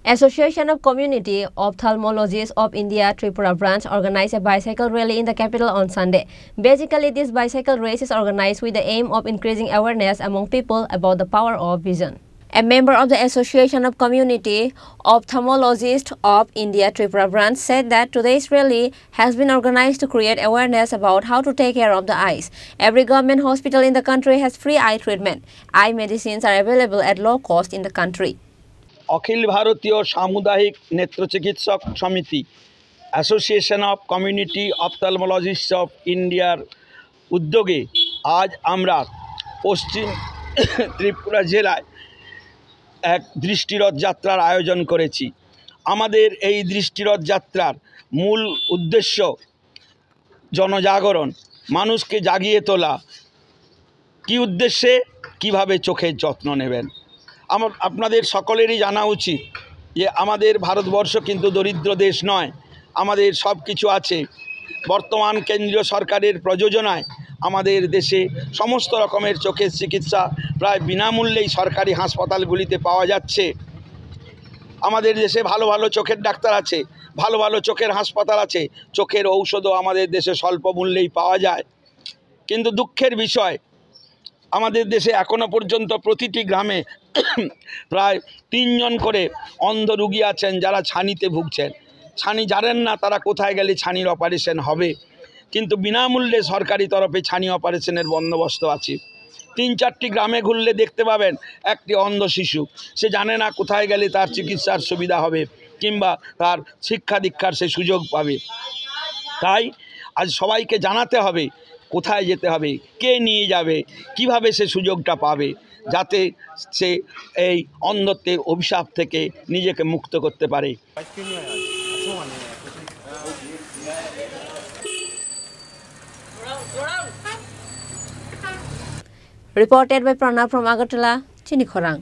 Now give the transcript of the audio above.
Association of Community Ophthalmologists of India Tripura branch organized a bicycle rally in the capital on Sunday. Basically, this bicycle race is organized with the aim of increasing awareness among people about the power of vision. A member of the Association of Community Ophthalmologists of India Tripura branch said that today's rally has been organized to create awareness about how to take care of the eyes. Every government hospital in the country has free eye treatment. Eye medicines are available at low cost in the country. অখিল ভারতীয় সামুদায়িক নেত্র চিকিৎসক সমিতি association of community অপথলমোলজিস্টস of ইন্ডিয়ার উদ্যোগে আজ আমরা পশ্চিম ত্রিপুরা জেলায় এক দৃষ্টিরথ যাত্রার আয়োজন করেছি। আমাদের এই দৃষ্টিরথ যাত্রার মূল উদ্দেশ্য জনজাগরণ, মানুষকে জাগিয়ে তোলা। কি উদ্দেশ্যে, কিভাবে চোখের যত্ন নেবেন। আপনাদের সকলেরই জানা উচিত যে আমাদের ভারতবর্ষ কিন্তু দরিদ্র দেশ নয়, আমাদের সব কিছু আছে। বর্তমান কেন্দ্রীয় সরকারের প্রযোজনায় আমাদের দেশে সমস্ত রকমের চোখের চিকিৎসা প্রায় বিনামূল্যেই সরকারি হাসপাতালগুলিতে পাওয়া যাচ্ছে। আমাদের দেশে ভালো ভালো চোখের ডাক্তার আছে, ভালো ভালো চোখের হাসপাতাল আছে, চোখের ঔষধও আমাদের দেশে স্বল্প মূল্যেই পাওয়া যায়। কিন্তু দুঃখের বিষয়, আমাদের দেশে এখনো পর্যন্ত প্রতিটি গ্রামে প্রায় 3 জন করে অন্ধ রোগী আছেন যারা ছানিতে ভুগছেন। ছানি জানেন না তারা কোথায় গেলে ছানির অপারেশন হবে, কিন্তু বিনামূল্যে সরকারি তরফে ছানি অপারেশনের বন্দোবস্ত আছে। 3-4টি গ্রামে ঘুরলে দেখতে পাবেন একটি অন্ধ শিশু, সে জানে না কোথায় গেলে তার চিকিৎসার সুবিধা হবে কিংবা তার শিক্ষা দীক্ষার সে সুযোগ পাবে। তাই আজ সবাইকে জানাতে হবে কোথায় যেতে হবে, কে নিয়ে যাবে, কিভাবে সে সুযোগটা পাবে, যাতে সে এই অন্ধত্বের অভিশাপ থেকে নিজেকে মুক্ত করতে পারে। Reported by Pranav from Agartala, Chinikhorang.